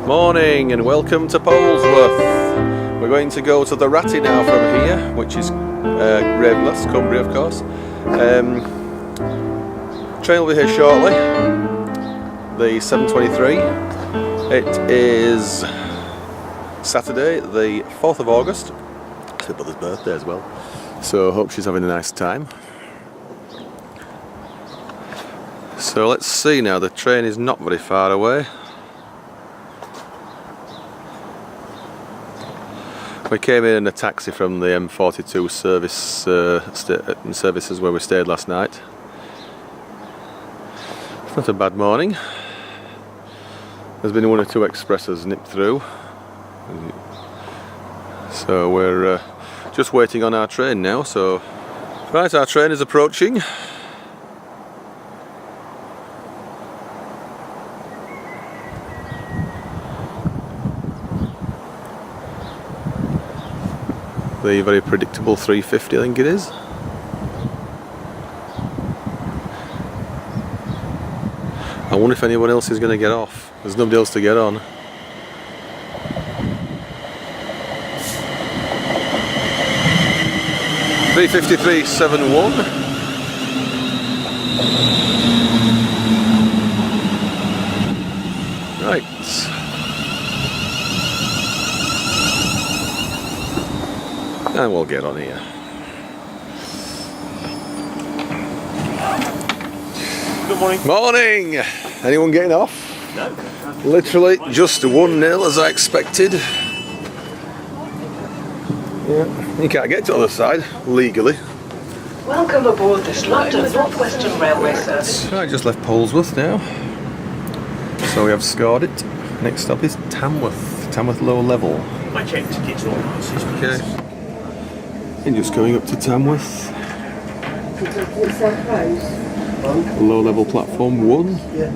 Morning and welcome to Polesworth. We're going to go to the Ratty now from here, which is Ravenglass, Cumbria of course. Train will be here shortly, the 7:23. It is Saturday the 4th of August. It's her brother's birthday as well, so I hope she's having a nice time. So let's see now, the train is not very far away. We came in a taxi from the M42 services where we stayed last night. It's not a bad morning. There's been one or two expresses nipped through, so we're just waiting on our train now. So right, our train is approaching. The very predictable 350, I think it is. I wonder if anyone else is going to get off. There's nobody else to get on. $353.71. Right. And we'll get on here. Good morning. Morning! Anyone getting off? No. Literally just 1-0 as I expected. Yeah, you can't get to the other side legally. Welcome aboard this London North Western Railway service. I just left Polesworth now. So we have scored it. Next stop is Tamworth. Tamworth low level. My check tickets are all nice. Okay. And just going up to Tamworth. Low level platform 1. Yeah.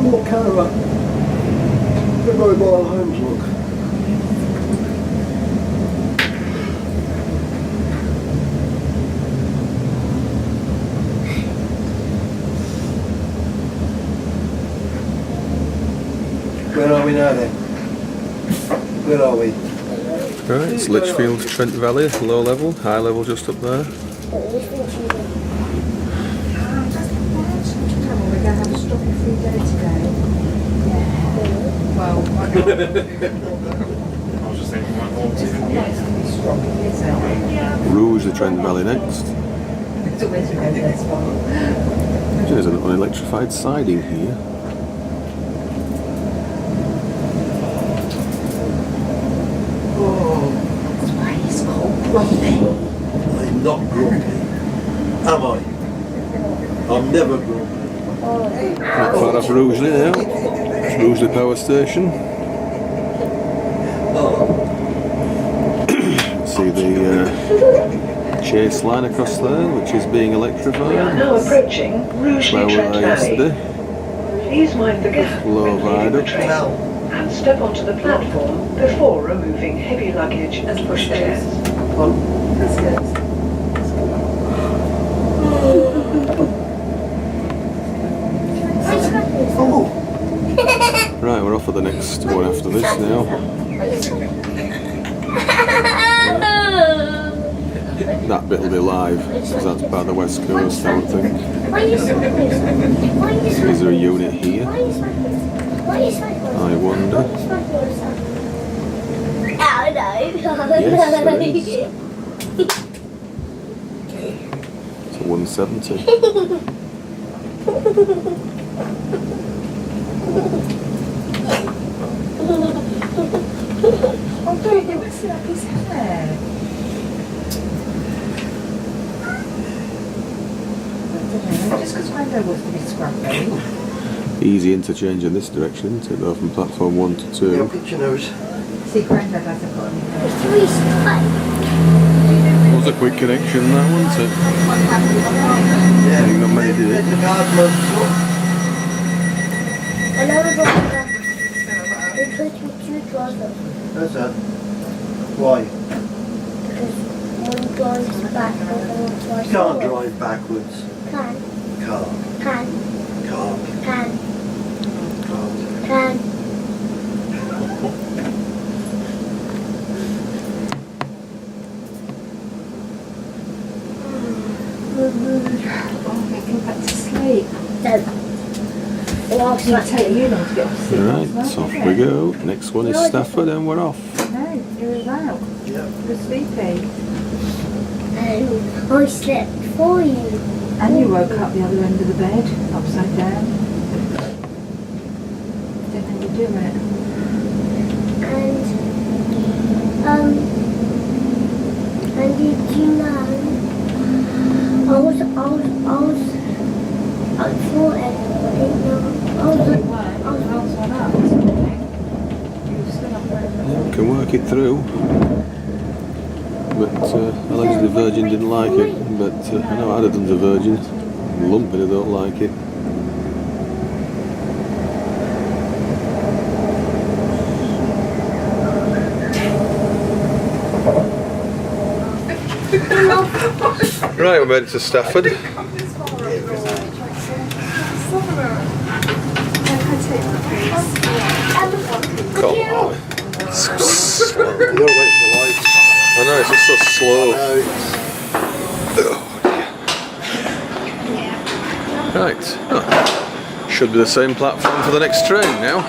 What colour? The mobile homes look. Where are we now then? Where are we? Right, it's Lichfield, Trent Valley, low level, high level just up there. We're going to have a strawberry free day today. Yeah. Well, I was just thinking my home too. Rouge, the Trent Valley next. There's an unelectrified siding here. I'm not grumpy. Am I? I'm never grumpy. Not far off Rugeley now. It's Rugeley Power Station. See the chase line across there, which is being electrified. We are now approaching Rugeley Where we Trent were Valley. yesterday. Please mind the gap Low when leaving the viaduct. train and step onto the platform before removing heavy luggage and pushchairs. That's good. Right, we're off for the next one after this now. That bit will be live, because that's by the West Coast, I would think. Is there a unit here? I wonder. Yes, there is. It's a 170. Oh, baby, what's that? His hair. Just because my hair was a bit scruffy. Easy interchange in this direction, isn't it, though, from platform 1 to 2. Your picture nose. See, Grandad hasn't got any hair. Was a quick connection, that, wasn't it? Yeah. Not many did it. The guard loves Another driver. We're putting 2 drivers. That's that. Why? Because one drives backwards and one drives You can't forward. drive backwards. Can. Car. Can. Can't. Can. Can't. Can. Oh, I'm going back to sleep. No. Well, I'll It'll slap take you. you long to get off sleep. Right, last off night, we isn't go. Next one is Stafford and we're off. it? No, you were out. Yeah. You were sleepy. And I slept for you. And you woke up the other end of the bed, upside down. Didn't know you'd do it. And did you know? I thought everybody know. You weren't. You held one up this morning. You were still up there. Yeah, can work it through. But allegedly the Virgin didn't like it. But I know I'd have done the Virgin. Lumping, I don't like it. Right, we're headed to Stafford. Come on. You gotta wait for the lights. I know, it's just so slow. Right. Oh. Should be the same platform for the next train now.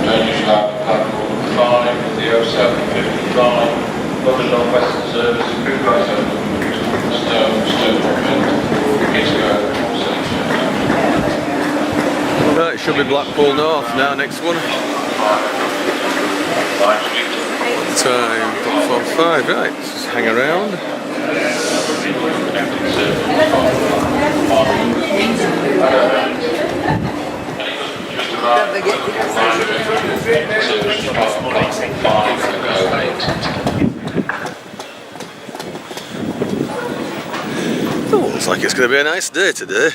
Change platform 5, the 0755, London North Western Service, approved by Stoke Right, should be Blackpool North now, next one. Time, 5, right, just hang around. Oh, looks like it's going to be a nice day today.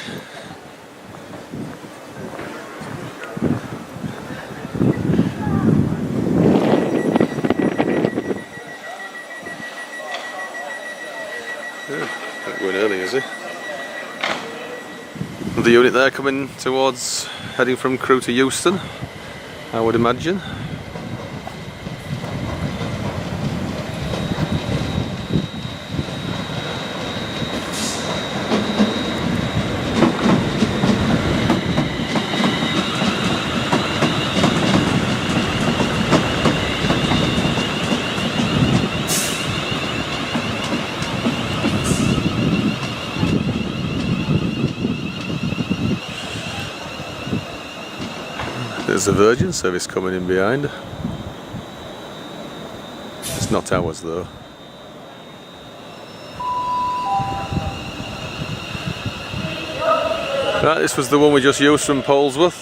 Not going early, is he? The unit there coming towards, heading from Crewe to Euston, I would imagine. There's the Virgin service coming in behind. It's not ours though. Right, this was the one we just used from Polesworth.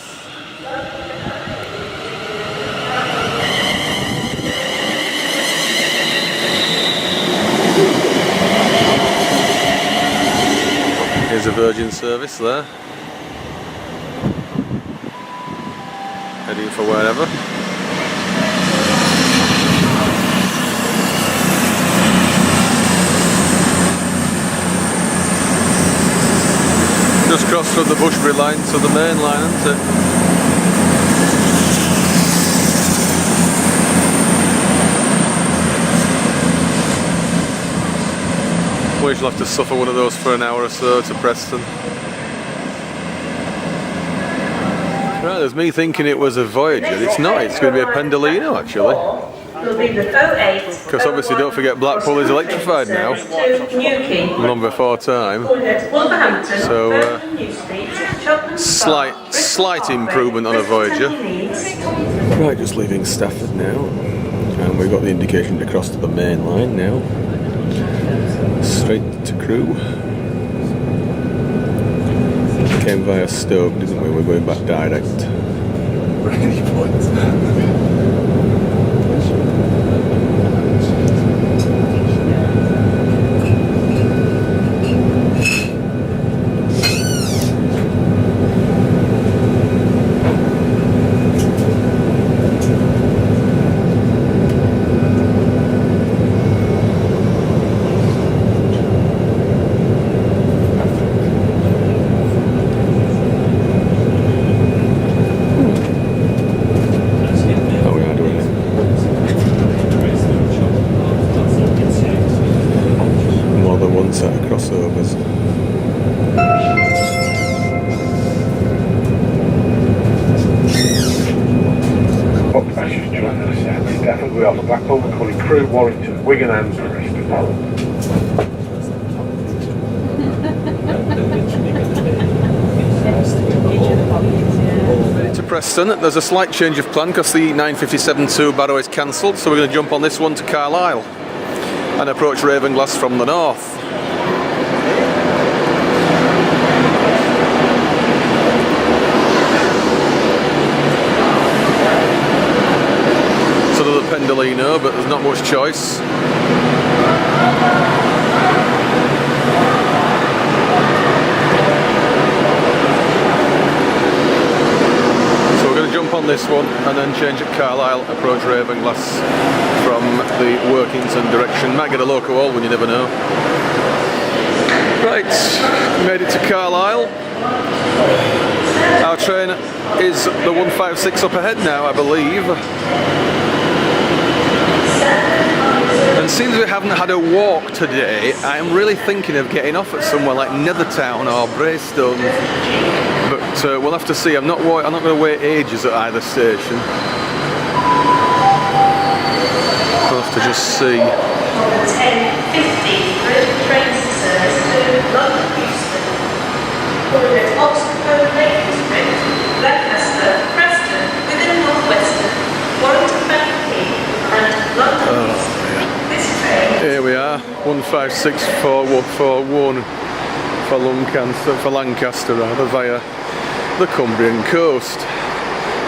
Here's a Virgin service there. Heading for wherever. Just crossed from the Bushbury line to the main line, isn't it? We shall have to suffer one of those for an hour or so to Preston. Right, there's me thinking it was a Voyager. It's not, it's going to be a Pendolino actually. Because obviously don't forget Blackpool is electrified now. Long before time. So slight improvement on a Voyager. Right, just leaving Stafford now. And we've got the indication to cross to the main line now. Straight to Crewe. Came via Stoke, didn't we? We're going back direct. Really points. Definitely off Blackpool, calling Crewe, Warrington, Wigan and Preston. To Preston, there's a slight change of plan because the 957 to Barrow is cancelled, so we're going to jump on this one to Carlisle and approach Ravenglass from the north. Sort of the Pendolino, but there's not much choice. Jump on this one and then change at Carlisle, approach Ravenglass from the Workington direction. Might get a local haul when you never know. Right, made it to Carlisle. Our train is the 156 up ahead now, I believe. And since we haven't had a walk today, I am really thinking of getting off at somewhere like Nethertown or Braystone. But we'll have to see. I'm not going to wait ages at either station. We'll have to just see. 10:50 train service to London Euston. At Oxford, Lake District, Lancaster, Preston, within North Western, Warrington Bank and London Euston. This train. Here we are, 1564141 for Lancaster rather, via the Cumbrian coast.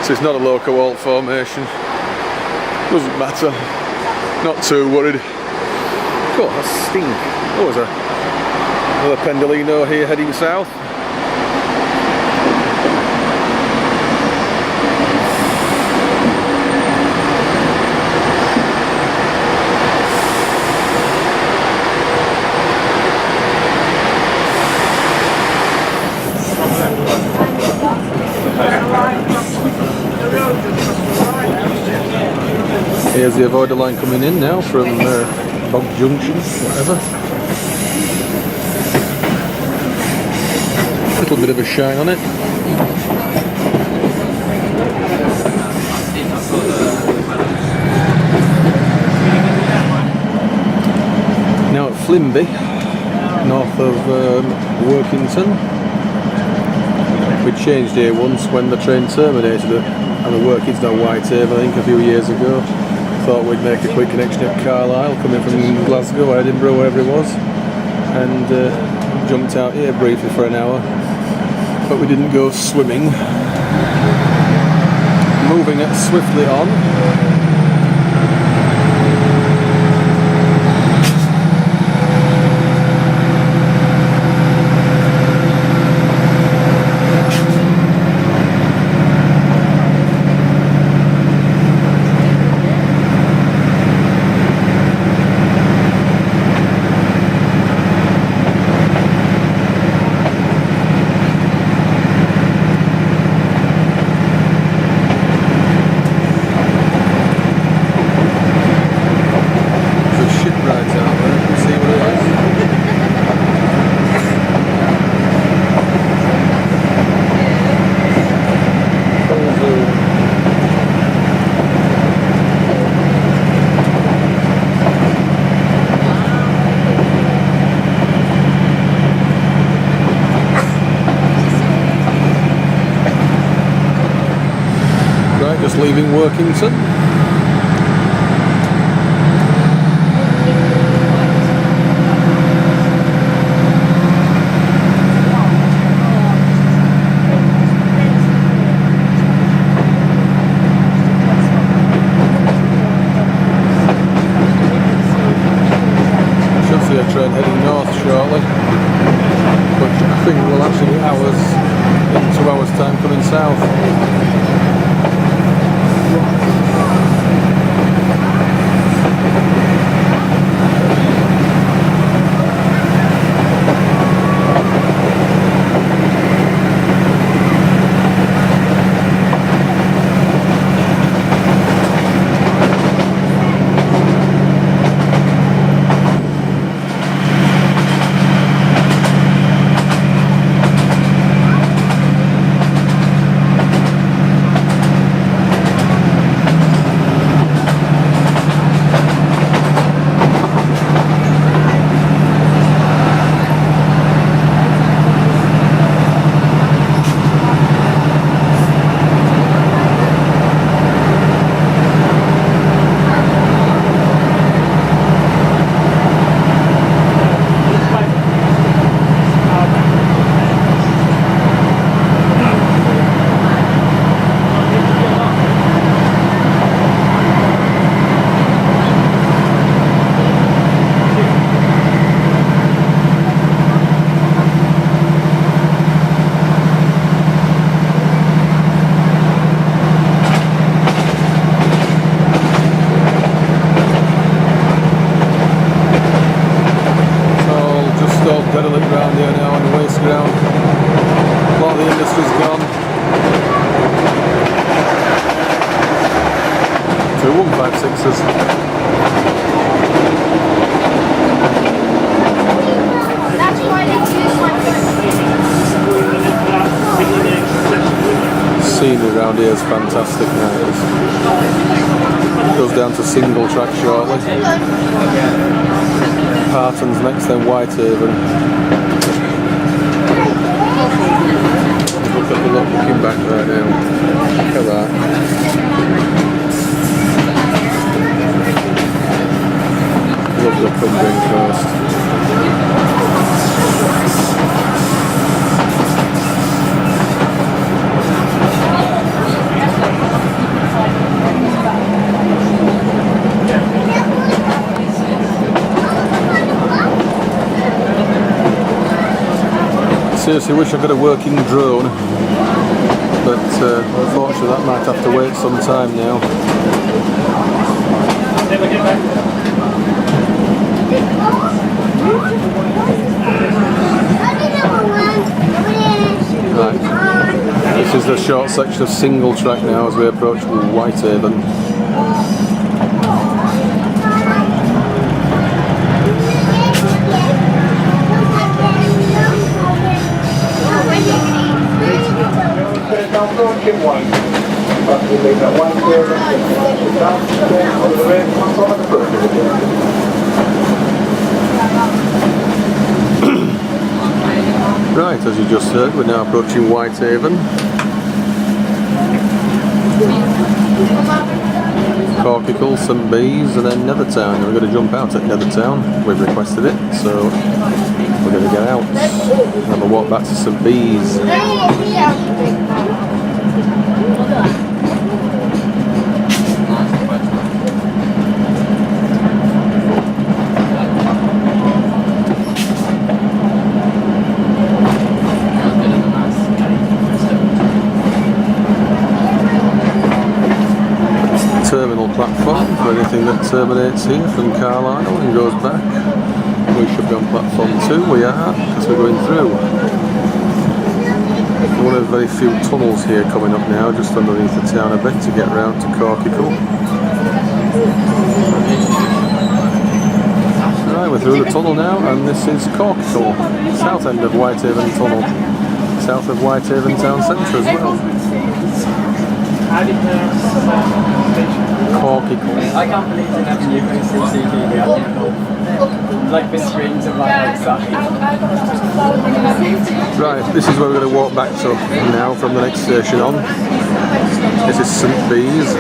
So it's not a local halt formation. Doesn't matter. Not too worried. Oh, that's stink. Oh, there's another Pendolino here heading south. Here's the avoider line coming in now from Bog Junction, whatever. A little bit of a shine on it. Now at Flimby, north of Workington. We changed here once when the train terminated at the Workington Whitehaven, I think a few years ago. Thought we'd make a quick connection at Carlisle, coming from Glasgow, Edinburgh, wherever it was, and jumped out here briefly for an hour, but we didn't go swimming. Moving it swiftly on. Just leaving Workington. Should see a train heading north shortly, but I think we'll actually be hours, in 2 hours time, coming south. 2 156s. That's why they use my phone. Scenery around here is fantastic now. It goes down to single track shortly. Parton's next, then Whitehaven. Look at the look looking back there now. Look at that. Love the Cumbrian coast. Seriously wish I could have a working drone, but unfortunately that might have to wait some time now. Right, this is the short section of single track now as we approach Whitehaven. Right, as you just heard, we're now approaching Whitehaven. Corkicle, St Bees, and then Nethertown. We're going to jump out at Nethertown. We've requested it, so we're going to get out and have a walk back to St Bees. Terminal platform for anything that terminates here from Carlisle and goes back. We should be on platform 2, we are, because we're going through. One of the very few tunnels here coming up now, just underneath the town a bit to get round to Corkicle. Right, we're through the tunnel now, and this is Corkicle, south end of Whitehaven Tunnel, south of Whitehaven town centre as well. Corkicle. I can't believe they have new CCTV. Like the screens of my outside. Right, this is where we're going to walk back to now from the next station on. This is St Bees.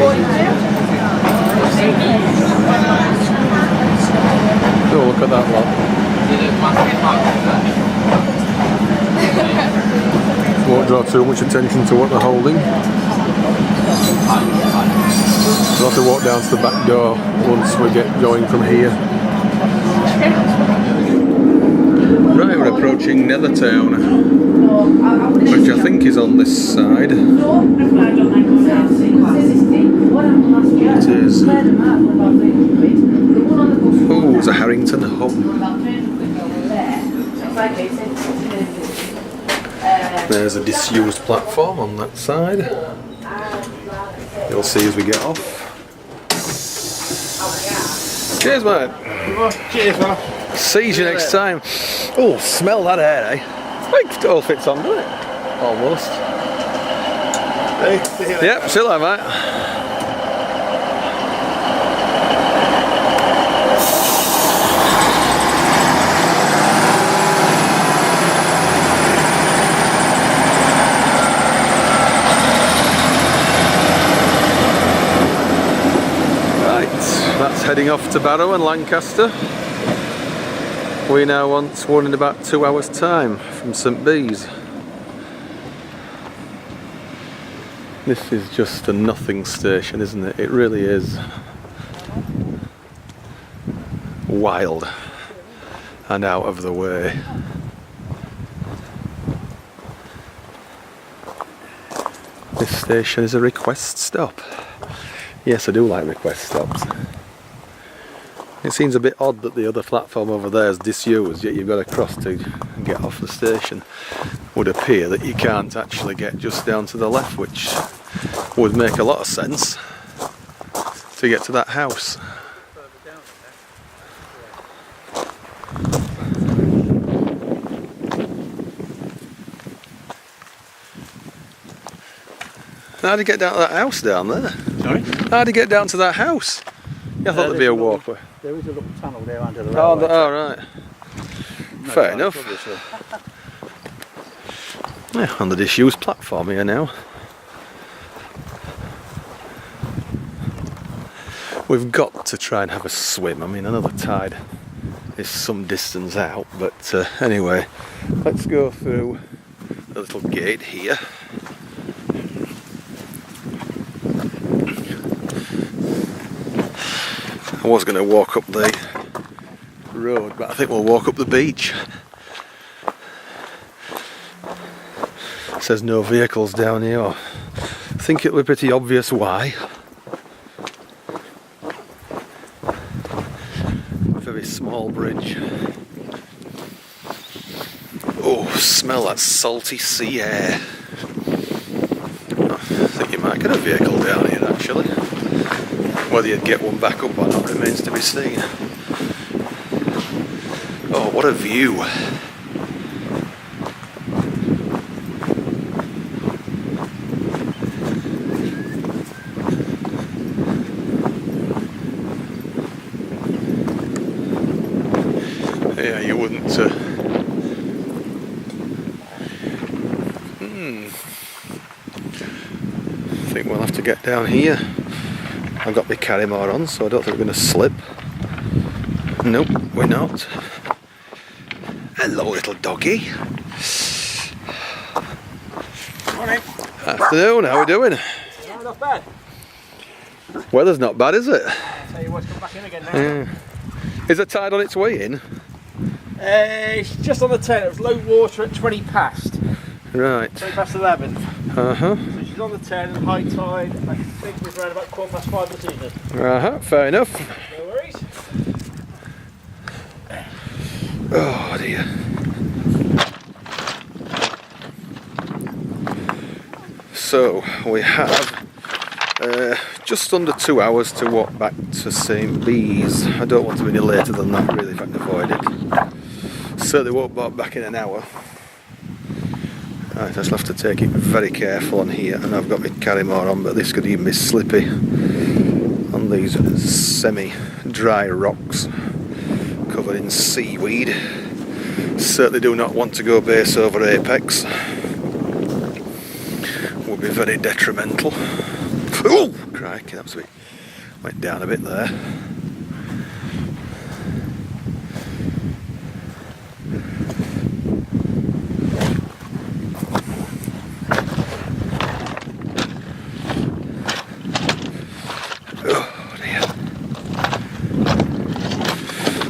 Oh, look at that lot. Won't draw too much attention to what they're holding. We'll have to walk down to the back door once we get going from here. Right, we're approaching Nethertown, which I think is on this side. It is. Oh, it's a Harrington hub. There's a disused platform on that side. You'll see as we get off. Cheers, mate. Cheers, man. See you next time. Oh, smell that air, eh? It all fits on, doesn't it? Almost. Hey, see you later. Yep, see you later, mate. That's heading off to Barrow and Lancaster. We now want one in about 2 hours' time from St Bees. This is just a nothing station, isn't it? It really is. Wild and out of the way. This station is a request stop. Yes, I do like request stops. It seems a bit odd that the other platform over there is disused, yet you've got to cross to get off the station. Would appear that you can't actually get just down to the left, which would make a lot of sense. to get to that house. How do you get down to that house down there? Sorry? How do you get down to that house? I thought there'd be a walkway. There is a little tunnel there under the Oh, railway. right. No Fair tunnels, enough. obviously. Yeah, on the disused platform here now. We've got to try and have a swim. I mean, another tide is some distance out, but anyway, let's go through the little gate here. I was going to walk up the road, but I think we'll walk up the beach. It says no vehicles down here. I think it'll be pretty obvious why. Very small bridge. Oh, smell that salty sea air. I think you might get a vehicle down here actually. Whether you'd get one back up or not remains to be seen. Oh, what a view. Yeah, you wouldn't I think we'll have to get down here. I've got my Carrimore on, so I don't think we're going to slip. Nope, we're not. Hello, little doggy. Morning. Afternoon, how are we doing? No, not bad. Weather's not bad, is it? I'll tell you what's come back in again now. Yeah. Is the tide on its way in? It's just on the 10. It was low water at 20 past. Right. 20 past 11. Uh-huh. So she's on the 10 and high tide, I think was around about 5:15 this evening. Uh-huh, fair enough. No worries. Oh dear. So we have just under 2 hours to walk back to St. Bees. I don't want to be any later than that really if I can avoid it. Certainly won't walk back in an hour. Right, I just have to take it very careful on here, and I've got my Carrimore on, but this could even be slippy on these semi-dry rocks covered in seaweed. Certainly do not want to go base over apex. Would be very detrimental. Oh, crikey, that was a bit, went down a bit there.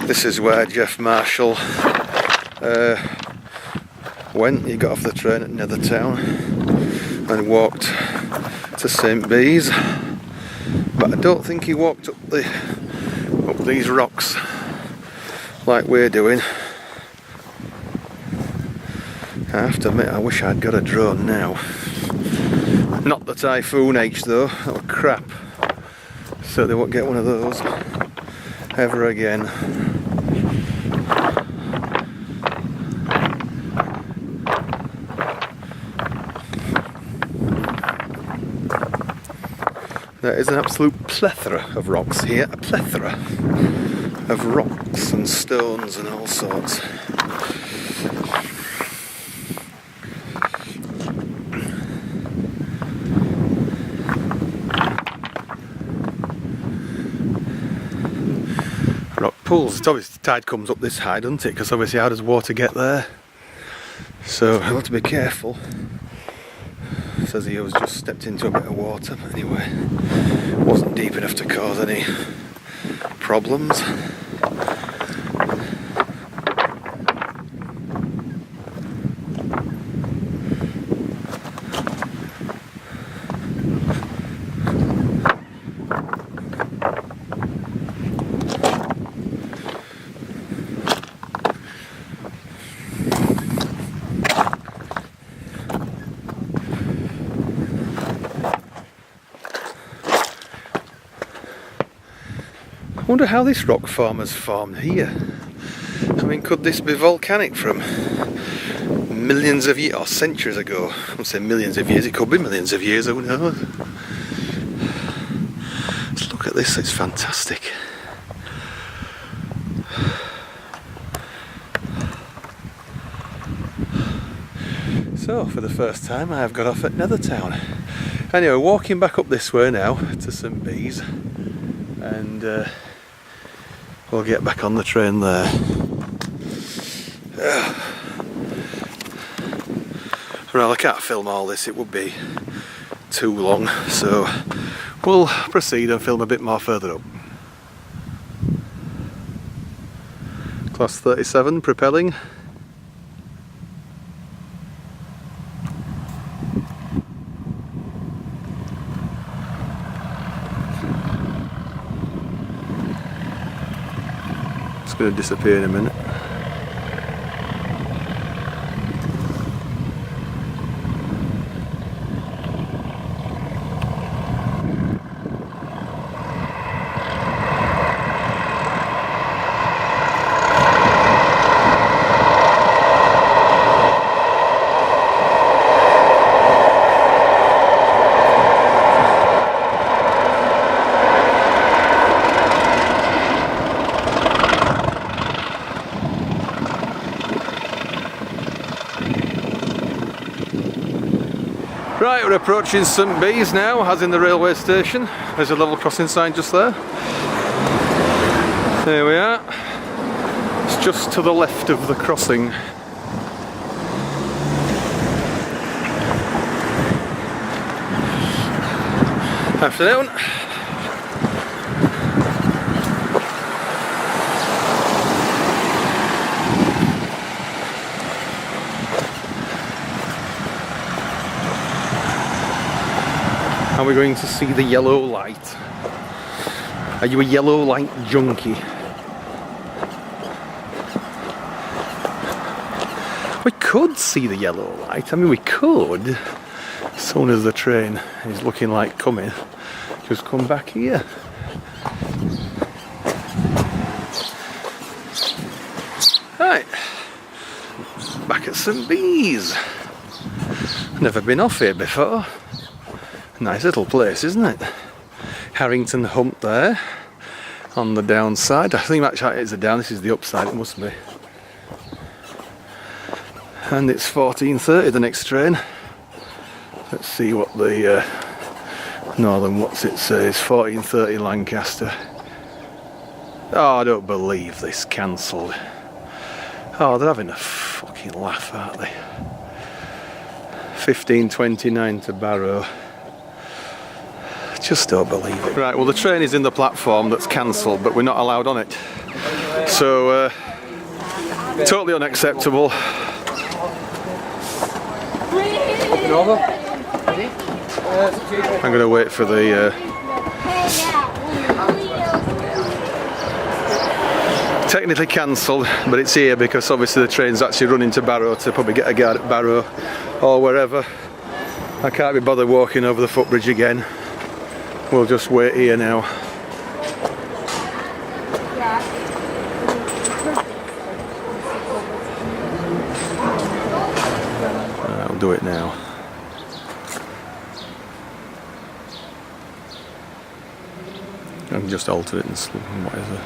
This is where Jeff Marshall went. He got off the train at Nethertown and walked to St. Bees, but I don't think he walked up these rocks like we're doing. I have to admit, I wish I'd got a drone now. Not the Typhoon H though, that was crap. Certainly won't get one of those ever again. There is an absolute plethora of rocks here, a plethora of rocks and stones and all sorts. Rock pools, it's obviously the tide comes up this high, doesn't it? Because obviously how does water get there? So I'll have to be careful. Says he was just stepped into a bit of water, but anyway, wasn't deep enough to cause any problems. wonder how this rock form has formed here. I mean, could this be volcanic from millions of years, or centuries ago? I won't say millions of years, it could be millions of years, who knows? Let's look at this, it's fantastic. So, for the first time I have got off at Nethertown. Anyway, walking back up this way now to St Bees, and we'll get back on the train there. Well, I can't film all this, it would be too long, so we'll proceed and film a bit more further up. Class 37 propelling. It's going to disappear in a minute. Right, we're approaching St Bees now, as in the railway station. There's a level crossing sign just there. There we are. It's just to the left of the crossing. Afternoon. Are we going to see the yellow light? Are you a yellow light junkie? We could see the yellow light. I mean, we could. As soon as the train is looking like coming, just come back here. Right. Back at St Bees. Never been off here before. Nice little place, isn't it? Harrington Hump there on the downside. I think actually it's the down, this is the upside, it must be. And it's 14:30 the next train. Let's see what the Northern, what's it says, 14:30 Lancaster. Oh, I don't believe this, cancelled. Oh, they're having a fucking laugh, aren't they? 15:29 to Barrow. Just don't believe it. Right, well the train is in the platform that's cancelled, but we're not allowed on it. So, totally unacceptable. I'm going to wait for the... technically cancelled, but it's here because obviously the train's actually running to Barrow to probably get a guard at Barrow or wherever. I can't be bothered walking over the footbridge again. We'll just wait here now. I'll do it now. I can just alter it and whatever.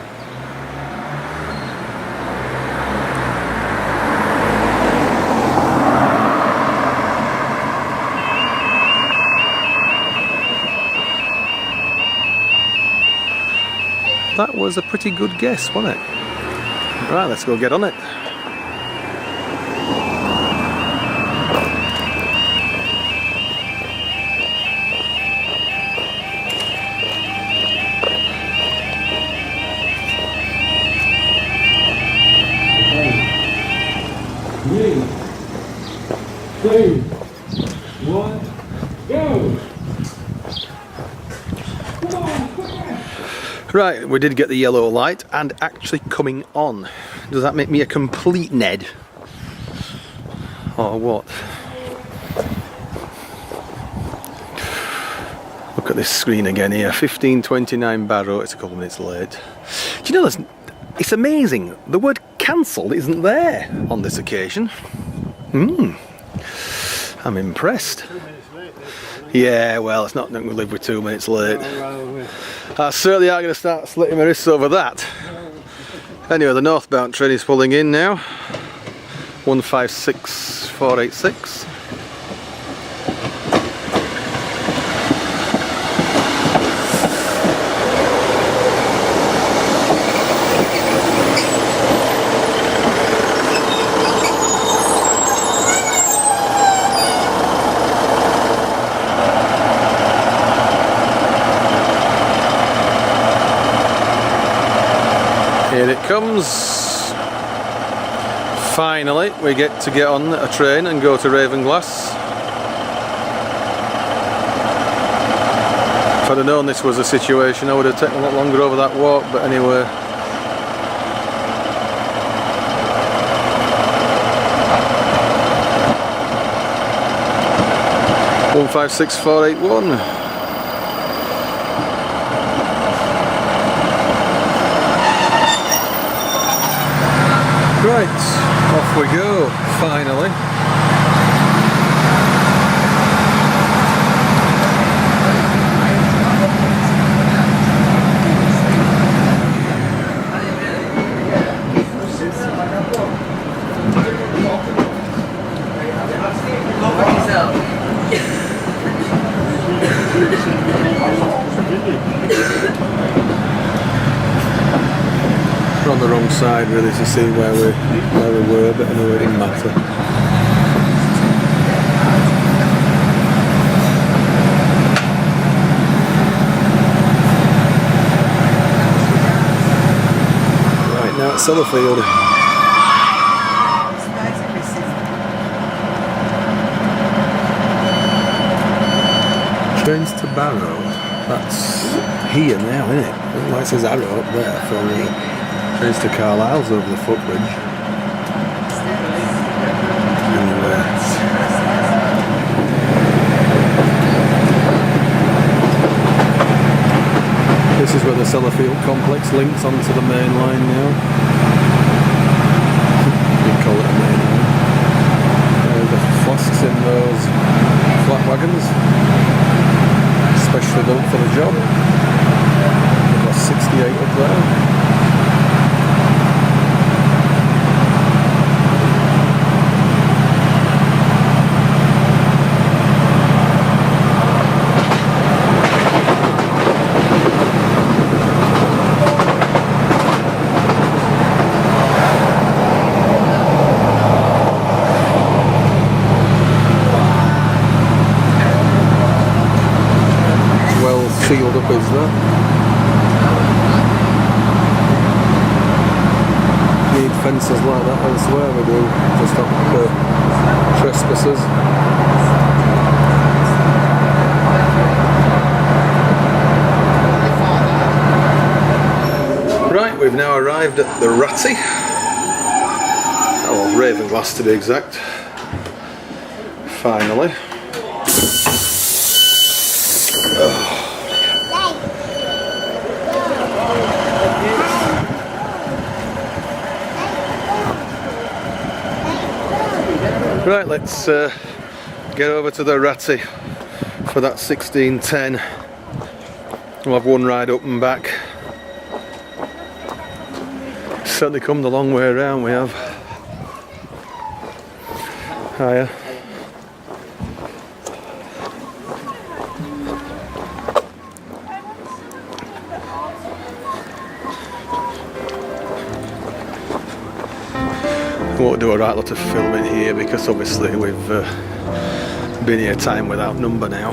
That was a pretty good guess, wasn't it? Right, let's go get on it. Three, 2, 1, go! Right, we did get the yellow light and actually coming on. Does that make me a complete Ned? Or what? Look at this screen again here, 15:29 Barrow, it's a couple of minutes late. Do you know, it's amazing, the word cancelled isn't there on this occasion. I'm impressed. Yeah, well, it's not going to live with 2 minutes late. I certainly aren't going to start slitting my wrists over that. Anyway, the northbound train is pulling in now. 156486. Here it comes. Finally, we get on a train and go to Ravenglass. If I'd have known this was a situation, I would have taken a lot longer over that walk, but anyway. One 156481. Right, off we go, finally. We're on the wrong side really to see where we were, but anyway, it didn't matter. Right, now it's Sellafield. Trains to Barrow. That's here now, isn't it? Like it says arrow up there for trains to Carlisle's over the footbridge. This is where the Sellafield complex links onto the main line now. You call it a main line. The flasks in those flat wagons, especially built for the job. We've got 68 up there. Sealed up, is that? Need fences like that elsewhere, we do, to stop the trespassers. Right, we've now arrived at the Ratty. Oh, Ravenglass to be exact. Finally. Oh. Right, let's get over to the Ratty for that 1610. We'll have one ride up and back. Certainly come the long way around, we have. Hiya. Won't do a right lot of filming here because obviously we've been here time without number now.